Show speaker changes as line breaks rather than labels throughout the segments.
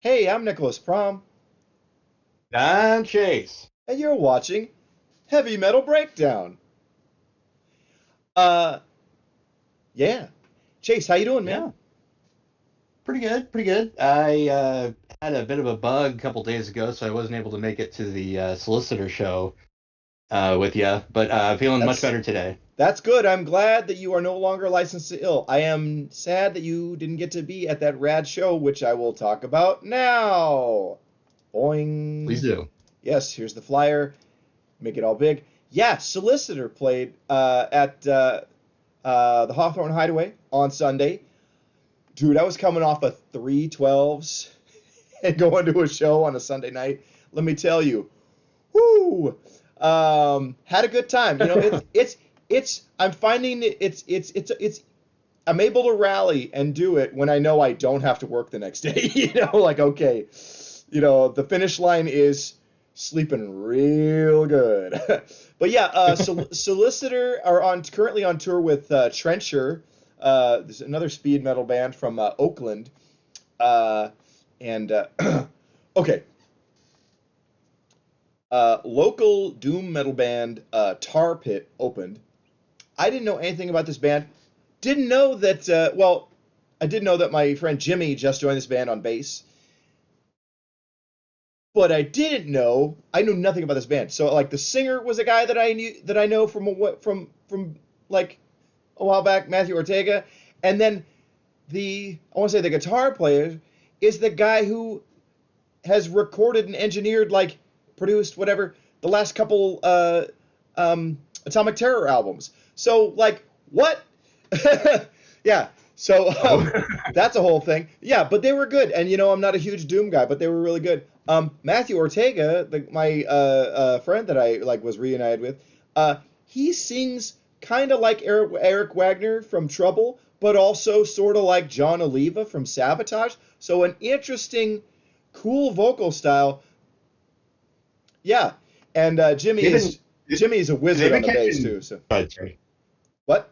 Hey, I'm Nicholas Prom,
I'm Chase.
and you're watching Heavy Metal Breakdown. Uh, yeah. Chase, how you doing, man?
Yeah, pretty good, pretty good. I had a bit of a bug a couple days ago, so I wasn't able to make it to the solicitor show with you, but feeling much
That's
better today.
that's good. I'm glad that you are no longer licensed to ill. I am sad that you didn't get to be at that rad show, which I will talk about now.
Please
Boing.
do.
Yes, here's the flyer. Make it all big. Yeah, Solicitor played at the Hawthorne Hideaway on Sunday. Dude, I was coming off of 312s and going to a show on a Sunday night. Let me tell you, whoo, had a good time. It's. I'm finding it's. I'm able to rally and do it when I know I don't have to work the next day. Like okay, the finish line is sleeping real good. But yeah, Solicitor are on currently on tour with Trencher. There's another speed metal band from Oakland. Uh, and okay, local doom metal band Tar Pit opened. I didn't know anything about this band. Didn't know that. Well, I did know that my friend Jimmy just joined this band on bass, but I didn't know. I knew nothing about this band. So like the singer was a guy that I know from from like a while back, Matthew Ortega, and then I want to say the guitar player is the guy who has recorded and engineered, like produced whatever the last couple Atomic Terror albums. So like what? Yeah. So
Oh,
that's a whole thing. Yeah, but they were good, and I'm not a huge Doom guy, but they were really good. Matthew Ortega, my friend that I like was reunited with, he sings kind of like Eric Wagner from Trouble, but also sort of like John Oliva from Sabotage. So an interesting, cool vocal style. Yeah, and
they've been
Jimmy is a
they've
wizard on
been
the bass
catching.
too. So
Sorry.
what?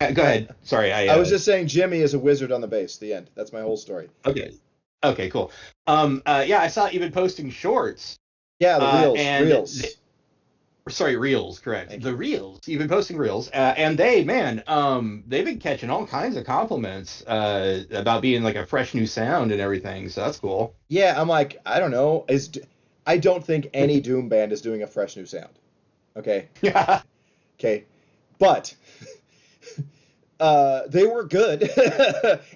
Go
I
ahead. Sorry.
I was just saying Jimmy is a wizard on the bass. The end. That's my whole story.
Okay. Okay. Cool. Yeah, I saw you've been posting shorts.
Yeah, the
And
reels.
Sorry, reels, correct.
Thank
The
you.
reels. You've been posting reels, and man, they've been catching all kinds of compliments about being like a fresh new sound and everything. So that's cool.
Yeah, I'm like, I don't know. I don't think any Doom band is doing a fresh new sound. Okay,
Yeah.
okay, but they were good,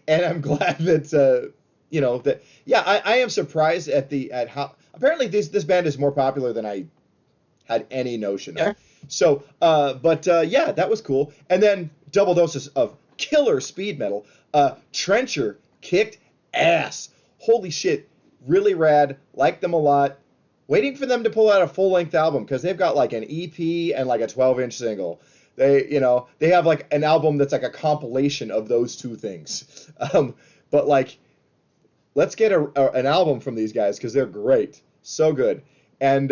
and I'm glad that that. Yeah, I am surprised at how apparently this band is more popular than I had any notion of.
Yeah.
So, but yeah, that was cool. And then double doses of killer speed metal. Trencher kicked ass. Holy shit, really rad. Like them a lot. Waiting for them to pull out a full length album because they've got like an EP and like a 12-inch single. They have like an album that's like a compilation of those two things. But like, let's get an album from these guys because they're great, so good. And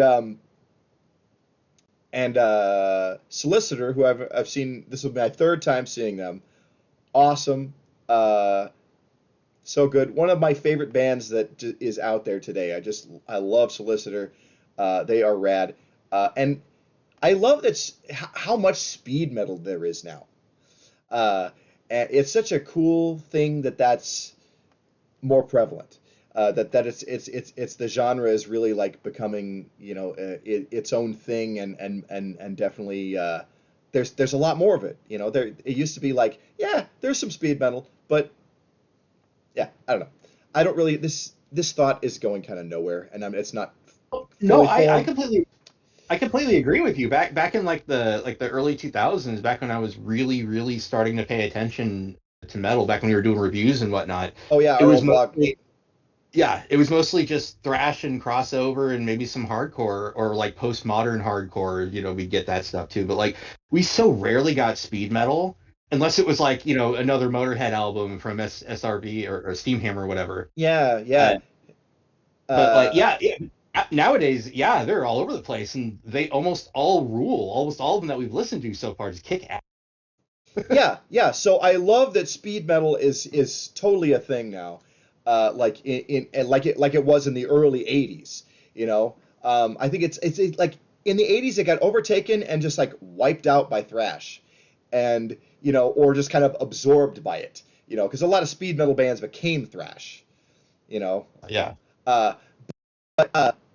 Solicitor, who I've seen. This will be my third time seeing them. Awesome, uh, so good. One of my favorite bands that is out there today. I love Solicitor. They are rad, and I love how much speed metal there is now. Uh, and it's such a cool thing that's more prevalent. That it's the genre is really like becoming its own thing, and definitely there's a lot more of it. There it used to be like, yeah, there's some speed metal, but yeah, I don't know. I don't really this thought is going kind of nowhere, and it's not
No,
fully formed.
I completely agree with you. Back in like the early 2000s, back when I was really starting to pay attention to metal, back when we were doing reviews and whatnot,
Oh yeah,
it
our
was
old blog.
mostly yeah, it was mostly just thrash and crossover and maybe some hardcore or like postmodern hardcore. We get that stuff too. But like we so rarely got speed metal unless it was like, another Motorhead album from SRV or Steamhammer or whatever.
Yeah,
Uh,
yeah.
but like,
Uh,
yeah, nowadays, yeah, they're all over the place and they almost all rule. Almost all of them that we've listened to so far just kick ass.
yeah, yeah. So I love that speed metal is totally a thing now. like like it was in the early '80s. You know, I think it's like in the '80s it got overtaken and just like wiped out by thrash, and or just kind of absorbed by it. Because a lot of speed metal bands became thrash. You know,
Yeah.
uh,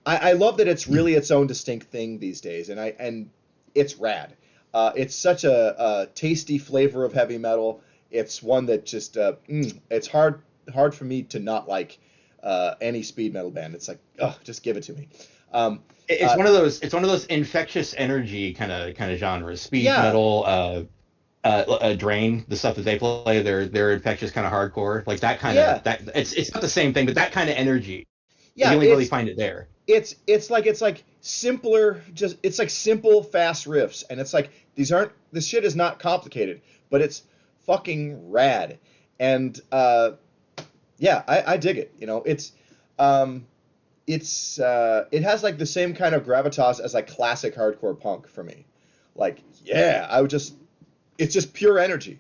I love that it's really its own distinct thing these days, and it's rad. It's such a tasty flavor of heavy metal. It's one that just it's hard for me to not like any speed metal band. It's like, oh, just give it to me. Um,
It's
uh,
one of those infectious energy kind of genres. Speed
yeah,
metal, Drain, the stuff that they play, they're infectious kind of hardcore. Like
yeah,
that it's not the same thing, but that kind of energy. You
yeah.
only really find it there.
It's like simpler. Just it's like simple, fast riffs, and it's like this shit is not complicated, but it's fucking rad. And yeah, I dig it. Um, it has like the same kind of gravitas as like classic hardcore punk for me. Like, yeah, it's just pure energy,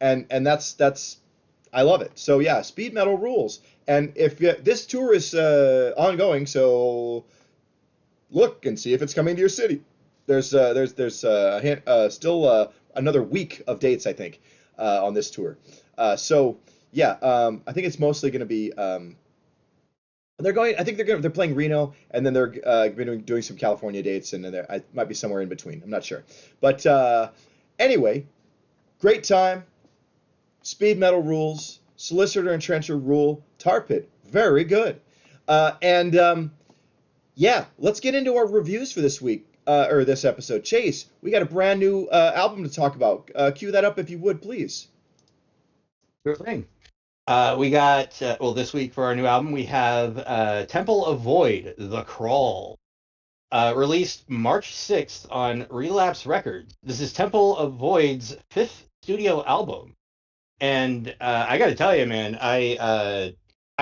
and that's I love it. So yeah, speed metal rules. And if this tour is ongoing, so look and see if it's coming to your city. There's still another week of dates, I think, on this tour. So yeah, I think it's mostly going to be. They're going. I think they're playing Reno, and then they're doing some California dates, and then I might be somewhere in between. I'm not sure, but anyway, great time. Speed metal rules. Solicitor and Trencher rule. Tar Pit, very good. And yeah, let's get into our reviews for this week or this episode. Chase, we got a brand new album to talk about. Cue that up if you would, please.
Sure thing. We got this week for our new album we have Temple of Void, The Crawl, released March 6th on Relapse Records. This is Temple of Void's fifth studio album. And I got to tell you, man, I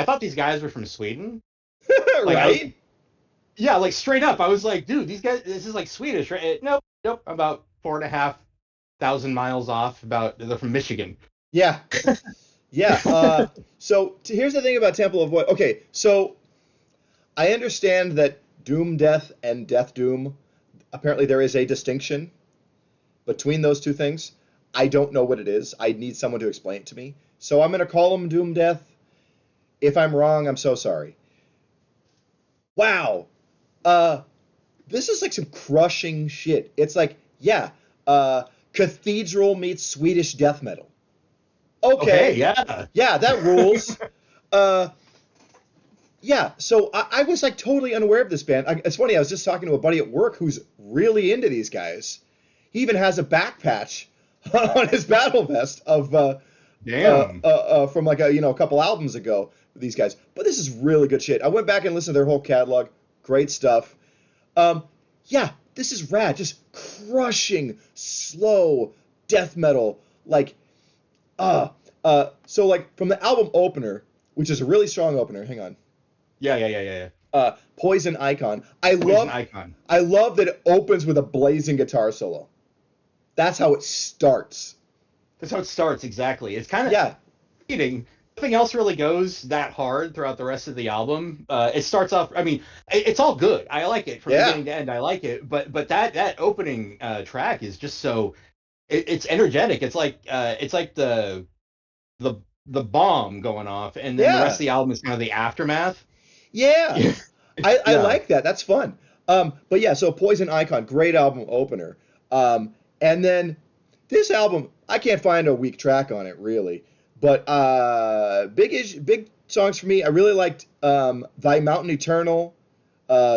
thought these guys were from Sweden. Like
Right?
yeah, like straight up, I was like, dude, these guys, this is like Swedish, right? Nope, about 4,500 miles off. They're from Michigan.
Yeah. Yeah. So here's the thing about Temple of Void. Okay, so I understand that Doom Death and Death Doom, apparently there is a distinction between those two things. I don't know what it is. I need someone to explain it to me. So I'm going to call them Doom Death. If I'm wrong, I'm so sorry. Wow. Uh, this is like some crushing shit. It's like, yeah, Cathedral meets Swedish death metal.
Okay,
Okay.
yeah.
Yeah, that rules. Uh, yeah, so I was like totally unaware of this band. It's funny, I was just talking to a buddy at work who's really into these guys. He even has a back patch on his battle vest of
Damn.
from like a couple albums ago with these guys. But this is really good shit. I went back and listened to their whole catalog. Great stuff. Yeah, this is rad. Just crushing, slow death metal. Like, so like from the album opener, which is a really strong opener. Hang on.
Yeah.
Poison Icon.
Poison Icon.
I love that it opens with a blazing guitar solo. That's how it starts.
That's how it starts, exactly. It's kind of
Yeah.
eating. Nothing else really goes that hard throughout the rest of the album. It starts off. I mean, it's all good. I like it from
Yeah.
beginning to end. I like it, but that opening track is just so. It's energetic. It's like the bomb going off, and then the
Yeah.
rest of the album is kind of the aftermath.
Yeah. I
Yeah.
like that. That's fun. But yeah, so Poison Icon, great album opener. And then this album, I can't find a weak track on it really. But big songs for me. I really liked Thy Mountain Eternal,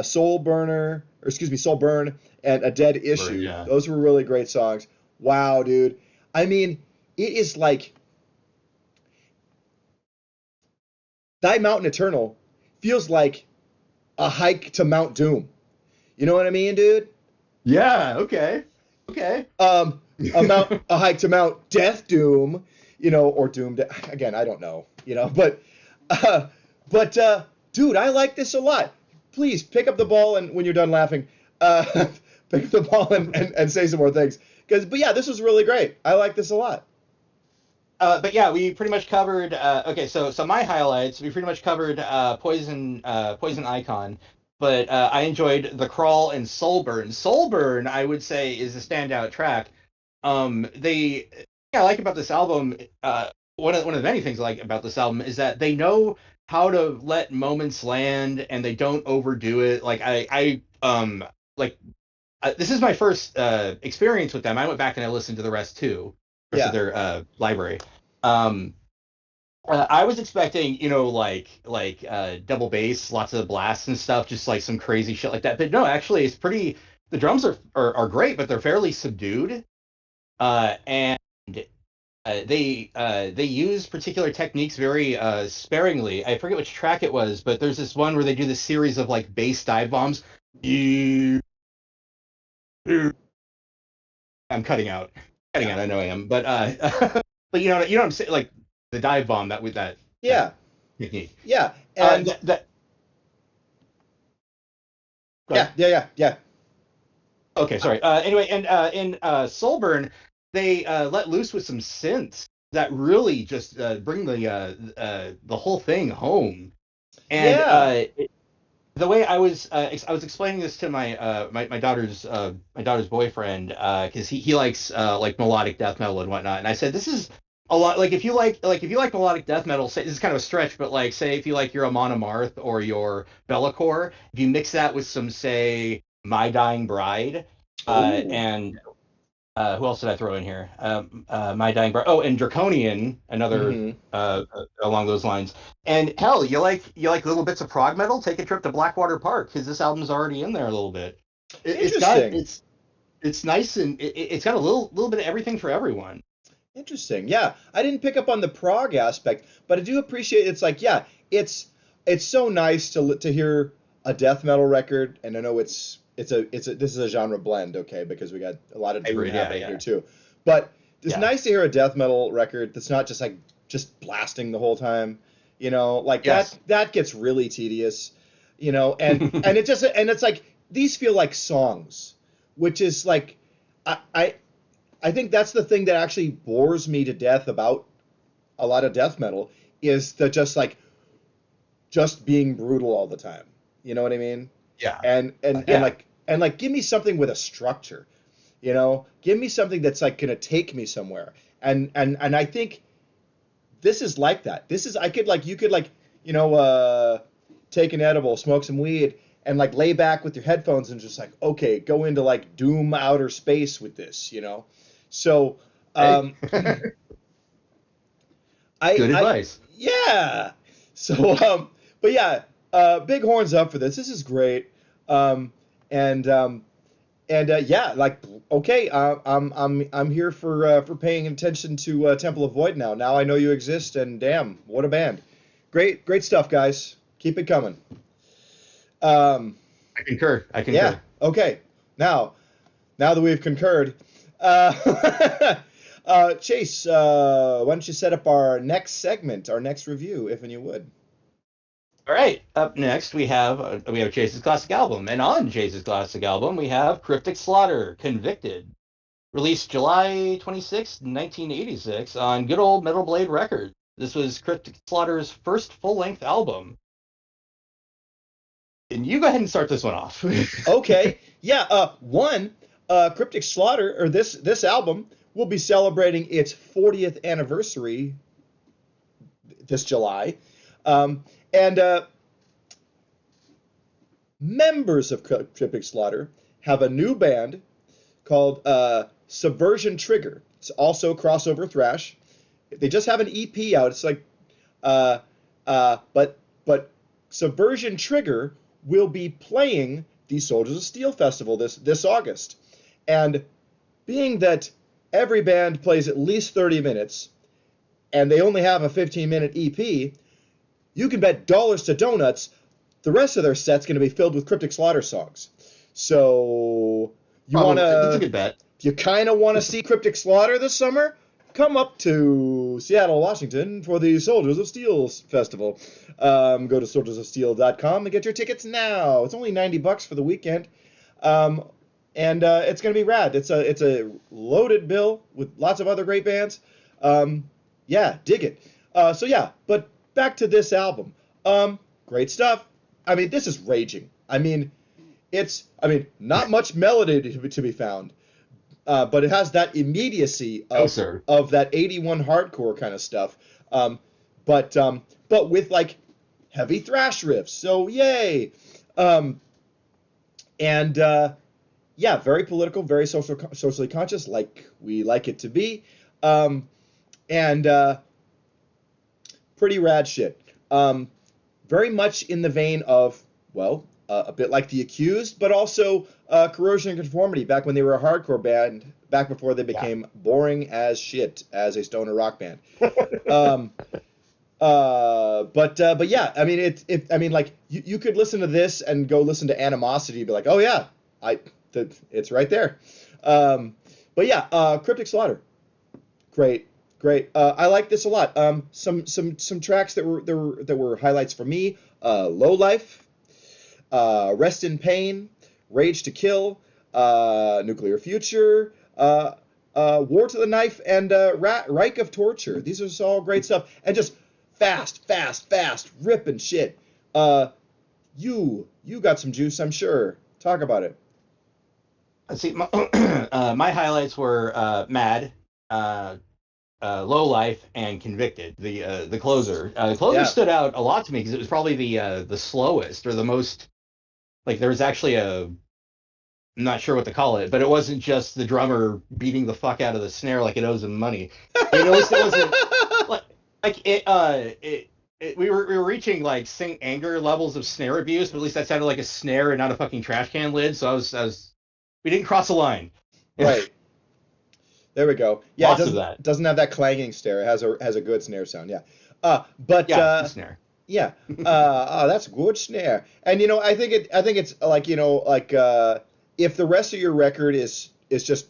Soul Burner, or excuse me, Soul Burn, and A Dead Issue.
Yeah.
Those were really great songs. Wow, dude. I mean, it is like Thy Mountain Eternal feels like a hike to Mount Doom. You know what I mean, dude?
Yeah. Okay.
A hike to Mount Death Doom, or again, I don't know, uh, dude, I like this a lot. Please pick up the ball and when you're done laughing, pick up the ball and say some more things. But yeah, this was really great. I like this a lot.
But yeah, we pretty much covered. Okay, so my highlights, we pretty much covered Poison Icon, but I enjoyed The Crawl and Soulburn. Soulburn, I would say, is a standout track. They yeah, I like about this album. One of the many things I like about this album is that they know how to let moments land and they don't overdo it. Like like this is my first experience with them. I went back and I listened to rest of
Yeah.
their library. Um, I was expecting, double bass, lots of blasts and stuff, just like some crazy shit like that. But no, actually, it's pretty. The drums are great, but they're fairly subdued. And they use particular techniques very sparingly. I forget which track it was, but there's this one where they do this series of like bass dive bombs. I'm cutting
Yeah.
out. I know I am, but but you know what I'm saying, like the dive bomb that with that
Yeah.
technique.
Yeah.
Uh,
And
that, that Go
yeah,
ahead.
yeah, yeah, yeah.
Okay, sorry. Anyway, and in Soulburn, they let loose with some synths that really just bring the whole thing home. And
Yeah.
the way I was explaining this to my daughter's boyfriend because he likes like melodic death metal and whatnot, and I said this is a lot like if you like melodic death metal, say this is kind of a stretch, but like say if you like your Amon Amarth or your Bellacore, if you mix that with some say My Dying Bride,
Oh.
and who else did I throw in here? My Dying Bride. Oh, and Draconian, another
Mm-hmm.
along those lines. And hell, you like little bits of prog metal? Take a trip to Blackwater Park because this album's already in there a little bit. It's got
Interesting.
it's nice and it's got a little bit of everything for everyone.
Interesting. Yeah, I didn't pick up on the prog aspect, but I do appreciate it's like, yeah, it's it's so nice to hear a death metal record, and I know it's a this is a genre blend, okay, because we got a lot of doom
Hybrid, yeah,
happening here
yeah,
too. But it's
yeah.
nice to hear a death metal record that's not just like just blasting the whole time, like
Yes.
that gets really tedious, and it just and it's like these feel like songs, which is like I think that's the thing that actually bores me to death about a lot of death metal is the just being brutal all the time. You know what I mean?
Yeah.
And
Yeah.
like give me something with a structure. Give me something that's like gonna take me somewhere. And I think this is like that. This is I could like you could like take an edible, smoke some weed, and like lay back with your headphones and just like okay, go into like doom outer space with this. So
Hey.
um, I
Advice.
yeah. So but yeah, big horns up for this. This is great. Um, and yeah, like okay, I'm here for paying attention to Temple of Void now. Now I know you exist, and damn, what a band! Great stuff, guys. Keep it coming. Um,
I concur. I
yeah.
concur.
Okay. Now that we've concurred, Chase, why don't you set up our next segment, our next review, if and you would.
All right. Up next, we have Chase's classic album, and on Chase's classic album, we have Cryptic Slaughter, Convicted, released July 26, 1986, on good old Metal Blade Records. This was Cryptic Slaughter's first full-length album. And you go ahead and start this one off.
Okay. Yeah. Cryptic Slaughter, or this album will be celebrating its 40th anniversary this July, and members of Cryptic Slaughter have a new band called Subversion Trigger. It's also crossover thrash. They just have an EP out. It's like, uh, but Subversion Trigger will be playing the Soldiers of Steel festival this August, and being that every band plays at least 30 minutes, and they only have a 15-minute EP, you can bet dollars to donuts the rest of their set's going to be filled with Cryptic Slaughter songs. So you want
Probably that's a
to
good bet.
you kind of want to see Cryptic Slaughter this summer? Come up to Seattle, Washington for the Soldiers of Steel Festival. Go to soldiersofsteel.com and get your tickets now. It's only $90 for the weekend, um, and it's going to be rad. It's a loaded bill with lots of other great bands, um, Yeah, dig it. So yeah, but back to this album. Great stuff. I mean, this is raging. I mean, not much melody to be found, but it has that immediacy
Oh,
of
sir.
that 81 hardcore kind of stuff. Um, but with like heavy thrash riffs. So yay. Um, and yeah, very political, very socially conscious, like we like it to be. Um, and pretty rad shit. Very much in the vein of, well, a bit like The Accused, but also Corrosion and Conformity back when they were a hardcore band, back before they
Yeah.
became boring as shit as a stoner rock band. Um, but yeah, I mean, I mean, like you could listen to this and go listen to Animosity and be like, oh yeah, it's right there. But yeah, Cryptic Slaughter, great, great. I like this a lot. Some tracks that were highlights for me. Low Life, Rest in Pain, Rage to Kill, Nuclear Future, War to the Knife, and Reich of Torture. These are all great stuff, and just fast, ripping shit. You got some juice, I'm sure. Talk about it.
Let's see, my highlights were Mad, uh, Low Life, and Convicted. The closer. The closer
Yeah.
stood out a lot to me because it was probably the slowest or the most like there was actually I'm not sure what to call it, but it wasn't just the drummer beating the fuck out of the snare like it owes him money. You noticed it wasn't like we were reaching like Saint Anger levels of snare abuse, but at least that sounded like a snare and not a fucking trash can lid. So I was we didn't cross a line.
Right. There we go. Yeah, it
Lots of
doesn't
that.
doesn't have that clanging snare. It has a good snare sound. Yeah. But
Yeah, the snare.
yeah. That's a good snare. And I think it's like like if the rest of your record is just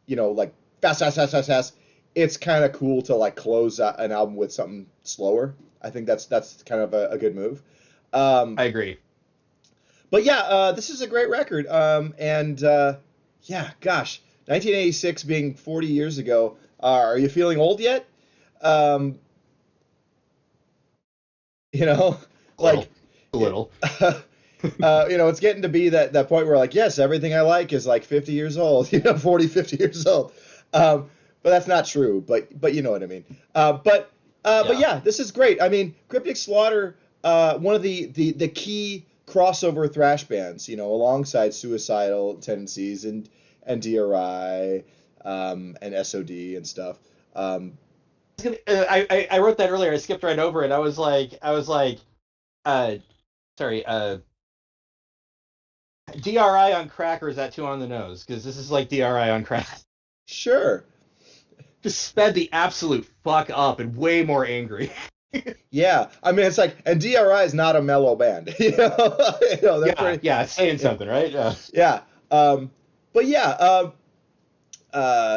like fast, it's kind of cool to like close an album with something slower. I think that's kind of a good move. Um,
I agree.
but yeah, this is a great record. And yeah, gosh, 1986 being 40 years ago. Are you feeling old yet? Um, you know,
A
like,
little. A little.
it's getting to be that point where like, yes, everything I like is like 50 years old, 40, 50 years old. But that's not true. But you know what I mean. But
Yeah.
yeah, this is great. I mean, Cryptic Slaughter, one of the key crossover thrash bands, alongside Suicidal Tendencies and DRI, and SOD and stuff. Um,
I wrote that earlier. I skipped right over it. I was like, uh, sorry, DRI on crack, or is that too on the nose? Because this is like DRI on crack.
sure.
Just sped the absolute fuck up and way more angry.
Yeah, I mean it's like, and DRI is not a mellow band, they're
Yeah,
pretty,
yeah, it's saying something, right? Yeah.
yeah. But yeah,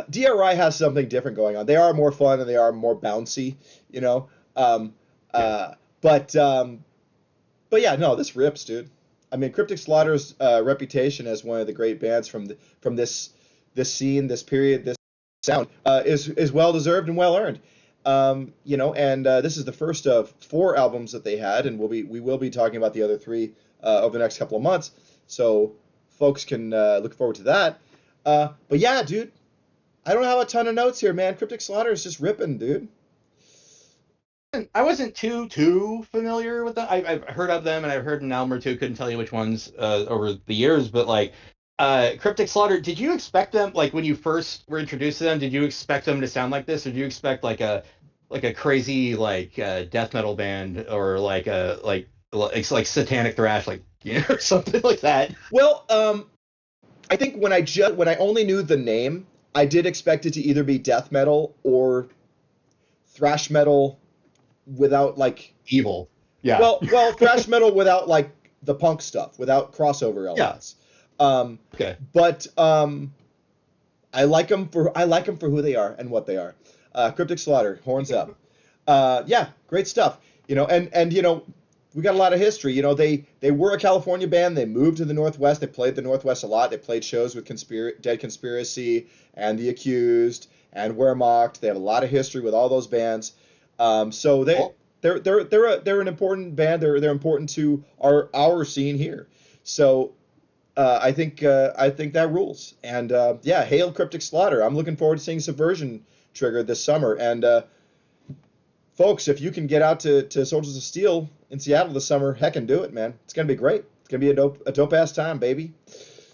DRI has something different going on. They are more fun and they are more bouncy, you know. Um,
Yeah.
but yeah, no, this rips, dude. I mean, Cryptic Slaughter's reputation as one of the great bands from this scene, this period, this sound is well deserved and well earned. And this is the first of 4 albums that they had, and we will be talking about the other 3 over the next couple of months. So folks can look forward to that. But yeah, dude, I don't have a ton of notes here, man. Cryptic Slaughter is just ripping, dude.
I wasn't too familiar with them. I've heard of them and I've heard an album or two. Couldn't tell you which ones over the years, but like Cryptic Slaughter. Did you expect them like when you first were introduced to them? Did you expect them to sound like this, or did you expect like a crazy like death metal band or like satanic thrash, like or something like that?
Well, I think when I only knew the name, I did expect it to either be death metal or thrash metal without like,
Evil. Yeah.
well, thrash metal without like the punk stuff, without crossover
Yeah.
elements. Um,
Okay.
but I like them for who they are and what they are. Cryptic Slaughter, horns up. Yeah, great stuff. And we got a lot of history. You know, they were a California band. They moved to the Northwest. They played the Northwest a lot. They played shows with Dead Conspiracy and The Accused and Wehrmacht. They have a lot of history with all those bands. So
Well,
they're an important band. They're important to our scene here. So I think that rules. And yeah, hail Cryptic Slaughter. I'm looking forward to seeing Subversion Trigger this summer. And folks, if you can get out to Soldiers of Steel in Seattle this summer, heck and do it, man. It's gonna be great. It's gonna be a dope ass time, baby.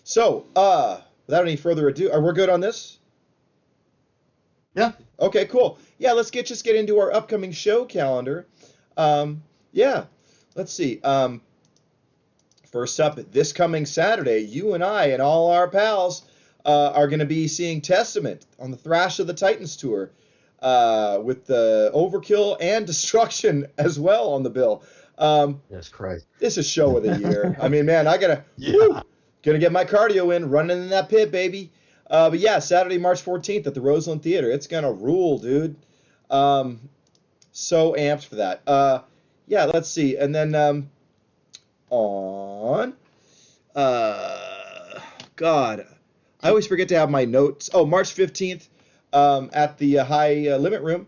So, without any further ado, are we good on this?
yeah.
Okay, cool. Yeah, let's just get into our upcoming show calendar. Yeah, let's see. First up, this coming Saturday, you and I and all our pals are going to be seeing Testament on the Thrash of the Titans tour with the Overkill and Destruction as well on the bill.
Yes, Christ.
This is show of the year. I mean, man,
Yeah.
gonna get my cardio in, running in that pit, baby. But yeah, Saturday, March 14th at the Roseland Theater. It's gonna rule, dude. So amped for that. Yeah, let's see. And then on God, I always forget to have my notes. Oh, March 15th at the High Limit Room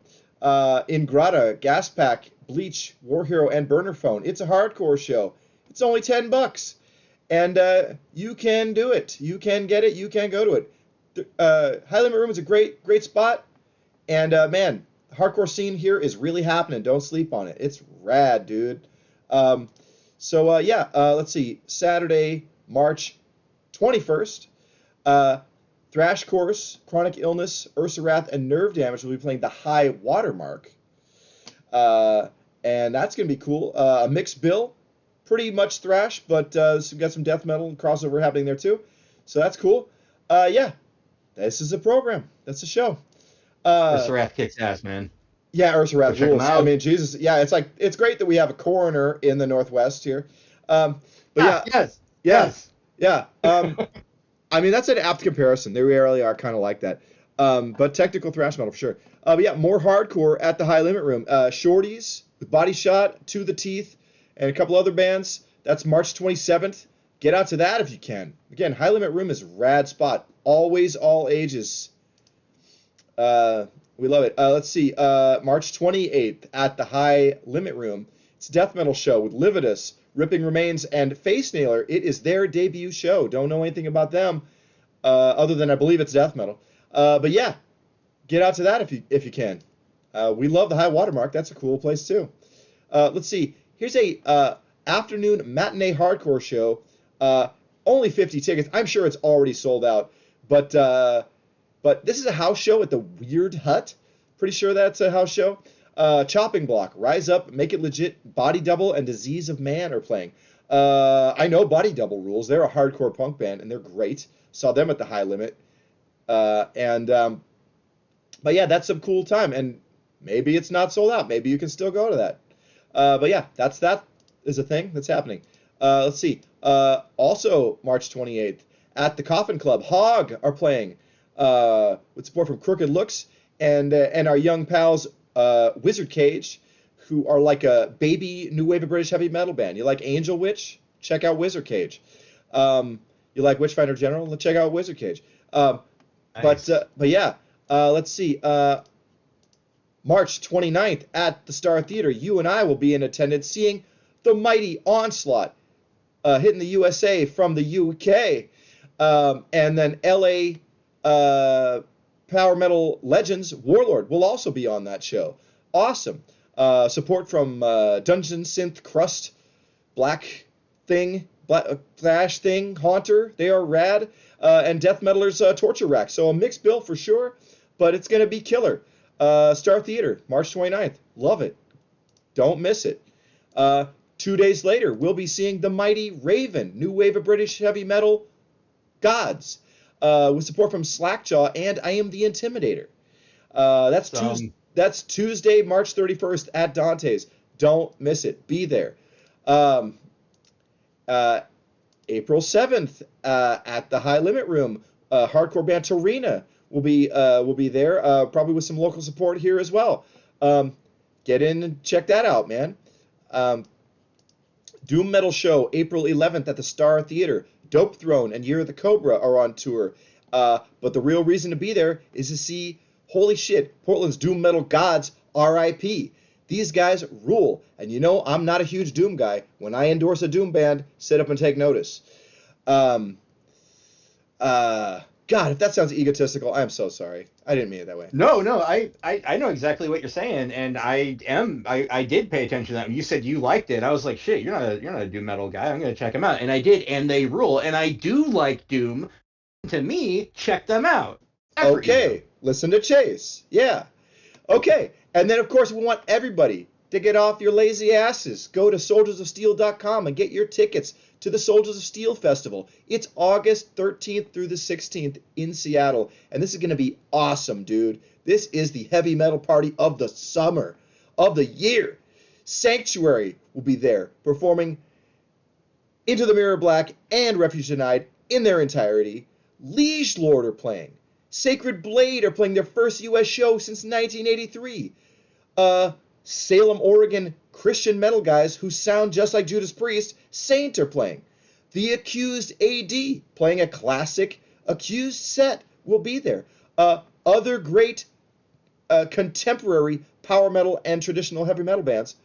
in Grata, Gas Pack, Bleach, War Hero, and Burner Phone. It's a hardcore show. It's only $10, and you can do it. You can get it. You can go to it. High Limit Room is a great spot, and man, the hardcore scene here is really happening. Don't sleep on it. It's rad, dude. Yeah, let's see. Saturday, March 21st. Thrash Course, Chronic Illness, Ursa Wrath, and Nerve Damage will be playing the High Watermark. And that's going to be cool. A mixed bill, pretty much thrash, but we've got some death metal and crossover happening there too. So that's cool. Yeah, this is a program. That's a show.
Ursa Wrath kicks ass, man.
Yeah, Ursa Wrath
Check 'em
rules.
out.
I mean, Jesus. Yeah, it's great that we have a coroner in the Northwest here. But yeah,
Yes.
yeah,
Yes.
yeah. I mean, that's an apt comparison. They really are kind of like that. But technical thrash metal for sure. But yeah, more hardcore at the High Limit Room. Shorties with Body Shot, To the Teeth, and a couple other bands. That's March 27th. Get out to that if you can. Again, High Limit Room is a rad spot. Always all ages. We love it. Let's see. March 28th at the High Limit Room. It's a death metal show with Lividus, Ripping Remains, and Face Nailer. It is their debut show. Don't know anything about them other than I believe it's death metal. But yeah, get out to that if you can. We love the High Watermark. That's a cool place too. Let's see. Here's a afternoon matinee hardcore show. Only 50 tickets. I'm sure it's already sold out. But this is a house show at the Weird Hut. Pretty sure that's a house show. Chopping Block, Rise Up, Make It Legit, Body Double, and Disease of Man are playing. I know Body Double rules. They're a hardcore punk band, and they're great. Saw them at the High Limit. But yeah, that's some cool time. And maybe it's not sold out. Maybe you can still go to that. But yeah, that is a thing that's happening. Let's see. Also, March 28th, at the Coffin Club, Hog are playing with support from Crooked Looks and our young pals Wizard Cage, who are like a baby new wave of British heavy metal band. You like Angel Witch? Check out Wizard Cage. You like Witchfinder General? Let's check out Wizard Cage.
Nice.
But yeah, let's see. March 29th at the Star Theater, you and I will be in attendance seeing the mighty Onslaught hitting the USA from the UK. And then LA Power Metal Legends Warlord will also be on that show. Awesome. Support from Dungeon Synth Crust, Black Thing, Thrash Thing, Haunter. They are rad. And Death Metalers Torture Rack. So a mixed bill for sure, but it's going to be killer. Star Theater, March 29th. Love it. Don't miss it. 2 days later, we'll be seeing the mighty Raven, new wave of British heavy metal gods, with support from Slackjaw and I Am the Intimidator. That's Tuesday, March 31st at Dante's. Don't miss it. Be there. April 7th at the High Limit Room, hardcore band Torina will be there, probably with some local support here as well. Get in and check that out, man. Doom Metal Show, April 11th at the Star Theater. Dope Throne and Year of the Cobra are on tour. But the real reason to be there is to see, holy shit, Portland's Doom Metal Gods, R.I.P. These guys rule. And you know, I'm not a huge Doom guy. When I endorse a Doom band, sit up and take notice. God, if that sounds egotistical, I'm so sorry. I didn't mean it that way.
No, I know exactly what you're saying, and I did pay attention to that. When you said you liked it, I was like, shit, you're not a Doom metal guy. I'm gonna check them out, and I did, and they rule. And I do like Doom. To me, check them out.
Okay, listen to Chase. Yeah. Okay, and then of course we want everybody to get off your lazy asses. Go to soldiersofsteel.com and get your tickets to the Soldiers of Steel Festival. It's August 13th through the 16th in Seattle, and this is going to be awesome, dude. This is the heavy metal party of the summer, of the year. Sanctuary will be there performing Into the Mirror Black and Refuge Denied in their entirety. Liege Lord are playing. Sacred Blade are playing their first U.S. show since 1983. Salem, Oregon Christian metal guys who sound just like Judas Priest, Saint, are playing. The Accused AD, playing a classic Accused set, will be there. Other great contemporary power metal and traditional heavy metal bands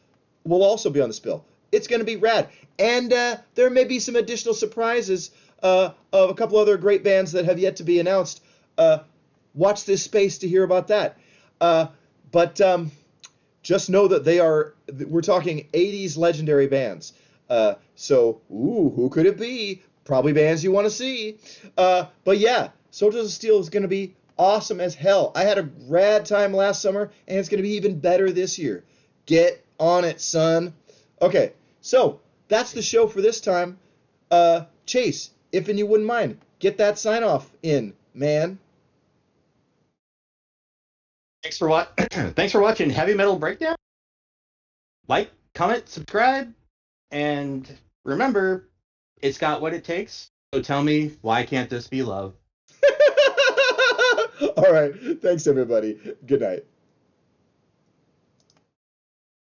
will also be on this bill. It's going to be rad. And there may be some additional surprises of a couple other great bands that have yet to be announced. Watch this space to hear about that. But just know that we're talking 80s legendary bands. So, who could it be? Probably bands you want to see. But yeah, Soldiers of Steel is going to be awesome as hell. I had a rad time last summer, and it's going to be even better this year. Get on it, son. Okay, so that's the show for this time. Chase, if and you wouldn't mind, get that sign off in, man.
Thanks for watching Heavy Metal Breakdown. Like, comment, subscribe, and remember, it's got what it takes. So tell me, why can't this be love?
All right. Thanks, everybody. Good night.